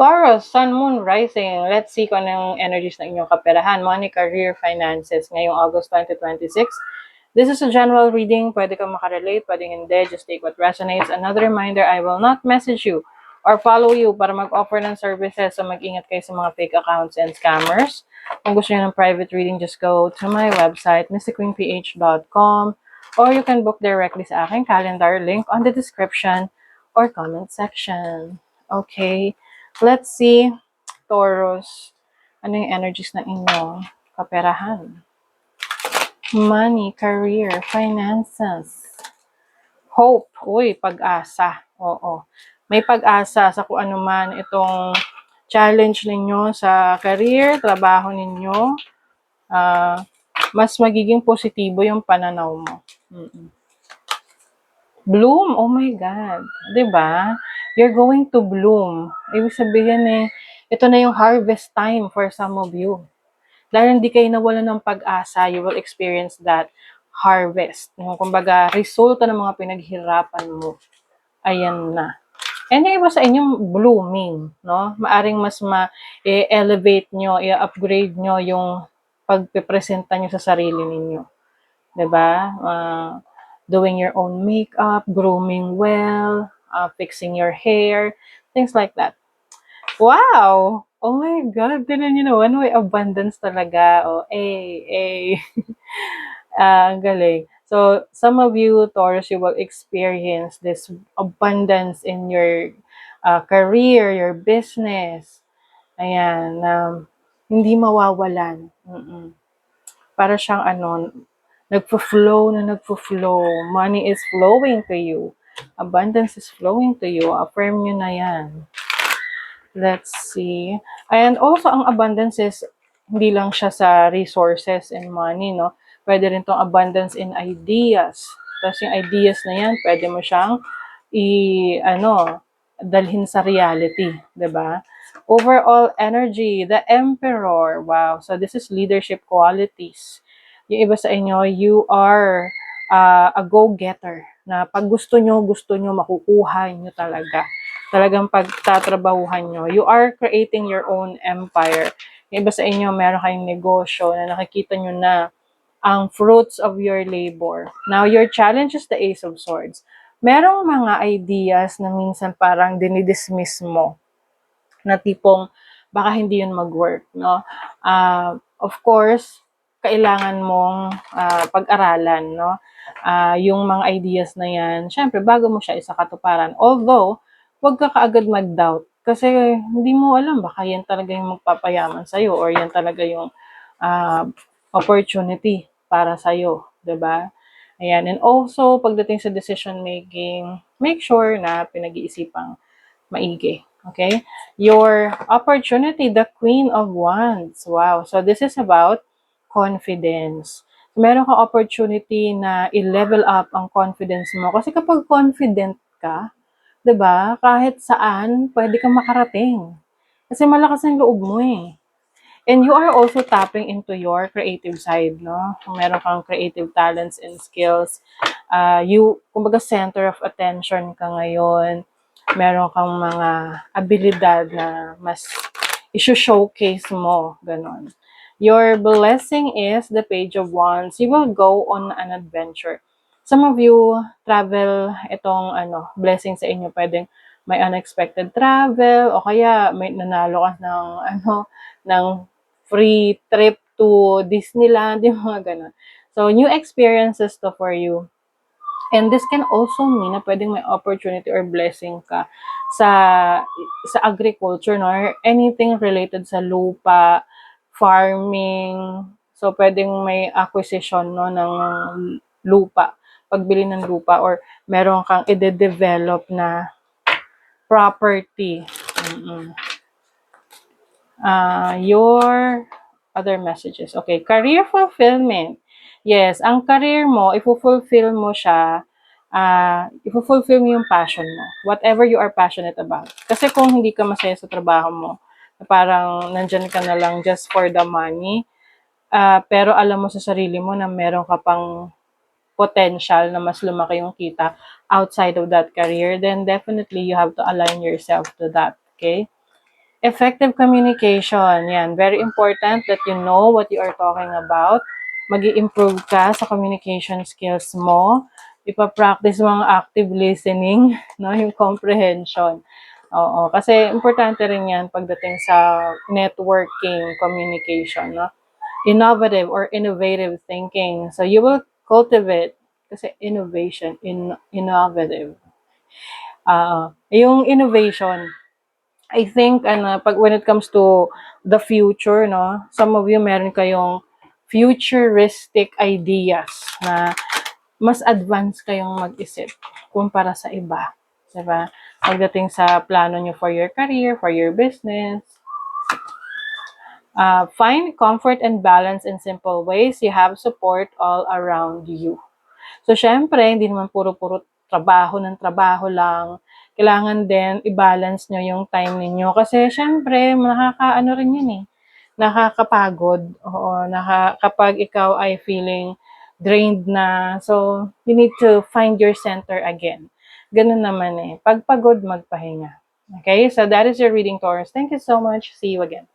Taurus, Sun, Moon, Rising. Let's see kung anong energies ng inyong kaperahan. Money, career, finances. Ngayong August 2026. This is a general reading. Pwede kang makarelate, pwede hindi. Just take what resonates. Another reminder, I will not message you or follow you para mag-offer ng services. So mag-ingat kayo sa mga fake accounts and scammers. Kung gusto niyo ng private reading, just go to my website, mysticqueenph.com, or you can book directly sa aking calendar, link on the description or comment section. Okay. Let's see, Taurus, ano yung energies na inyong kaperahan? Money, career, finances, hope, uy, pag-asa, oo. May pag-asa sa kung ano man itong challenge ninyo sa career, trabaho ninyo, mas magiging positibo yung pananaw mo. Bloom, oh my God, 'di ba? You're going to bloom. Ibig sabihin ito na yung harvest time for some of you. Dahil hindi kayo nawalan ng pag-asa, you will experience that harvest. Yung kumbaga, resulta ng mga pinaghirapan mo. Ayan na. And yung iba sa inyong blooming, no? Maaring mas ma-elevate nyo, i-upgrade nyo yung pagpipresenta nyo sa sarili ninyo. 'Di ba? Doing your own makeup, grooming well, fixing your hair, things like that. Wow! Oh my God, tinan nyo naman, may abundance talaga. Oh, ang galing. So, some of you, Taurus, you will experience this abundance in your career, your business. Ayan, hindi mawawalan. Para siyang nagfo-flow na nagfo-flow. Money is flowing to you. Abundance is flowing to you. Affirm nyo na yan. Let's see. And also, ang abundance is, hindi lang siya sa resources and money, no? Pwede rin tong abundance in ideas. Tapos yung ideas na yan, pwede mo siyang dalhin sa reality, 'di ba? Overall energy, the Emperor. Wow. So this is leadership qualities. Yung iba sa inyo, you are a go-getter. Na pag gusto nyo, makukuha nyo talaga. Talagang pagtatrabahuhan nyo. You are creating your own empire. Yung iba sa inyo, meron kayong negosyo na nakikita nyo na ang fruits of your labor. Now, your challenge is the Ace of Swords. Merong mga ideas na minsan parang dinidismiss mo na tipong baka hindi yun mag-work, no? Of course, kailangan mong pag-aralan, no? Yung mga ideas na yan, syempre, bago mo siya isakatuparan. Although, huwag ka kaagad mag-doubt. Kasi hindi mo alam, baka yan talaga yung magpapayaman sa'yo or yan talaga yung opportunity para sa'yo, 'di ba? Ayan. And also, pagdating sa decision making, make sure na pinag-iisipang maigi. Okay? Your opportunity, the Queen of Wands. Wow. So, this is about confidence. Meron kang opportunity na i-level up ang confidence mo. Kasi kapag confident ka, 'di ba? Kahit saan, pwede kang makarating. Kasi malakas ang loob mo eh. And you are also tapping into your creative side, no? Kung meron kang creative talents and skills, kumbaga center of attention ka ngayon, meron kang mga abilidad na mas i-showcase mo, ganon. Your blessing is the Page of Wands. You will go on an adventure. Some of you travel itong blessing sa inyo. Pwedeng may unexpected travel o kaya may nanalo ka ng free trip to Disneyland, yung mga ganun. So, new experiences to for you. And this can also mean na pwedeng may opportunity or blessing ka sa agriculture, no? Or anything related sa lupa, farming. So, pwedeng may acquisition, no, ng lupa. Pagbili ng lupa or meron kang i-develop na property. Your other messages. Okay, career fulfillment. Yes, ang career mo, ifulfill mo siya, ifulfill mo yung passion mo. Whatever you are passionate about. Kasi kung hindi ka masaya sa trabaho mo, parang nandyan ka na lang just for the money, pero alam mo sa sarili mo na meron ka pang potential na mas lumaki yung kita outside of that career, then definitely you have to align yourself to that, okay? Effective communication. Yan. Very important that you know what you are talking about. Mag-i-improve ka sa communication skills mo. Ipa-practice mo ang active listening, no? Yung comprehension. Oo. Kasi importante rin yan pagdating sa networking communication, no? Innovative or innovative thinking. So you will cultivate kasi innovation, innovative. Yung innovation, I think pag when it comes to the future, no, some of you meron kayong futuristic ideas na mas advanced kayong mag-isip kumpara sa iba, 'di ba? Pagdating sa plano nyo for your career, for your business, find comfort and balance in simple ways. You have support all around you. So, syempre, hindi naman puro-puro trabaho ng trabaho lang. Kailangan din i-balance nyo yung time ninyo. Kasi, syempre, nakakaano rin yun eh. Nakakapagod. Oo, kapag ikaw ay feeling drained na. So, you need to find your center again. Ganun naman eh. Pag pagod, magpahinga. Okay? So, that is your reading, Taurus. Thank you so much. See you again.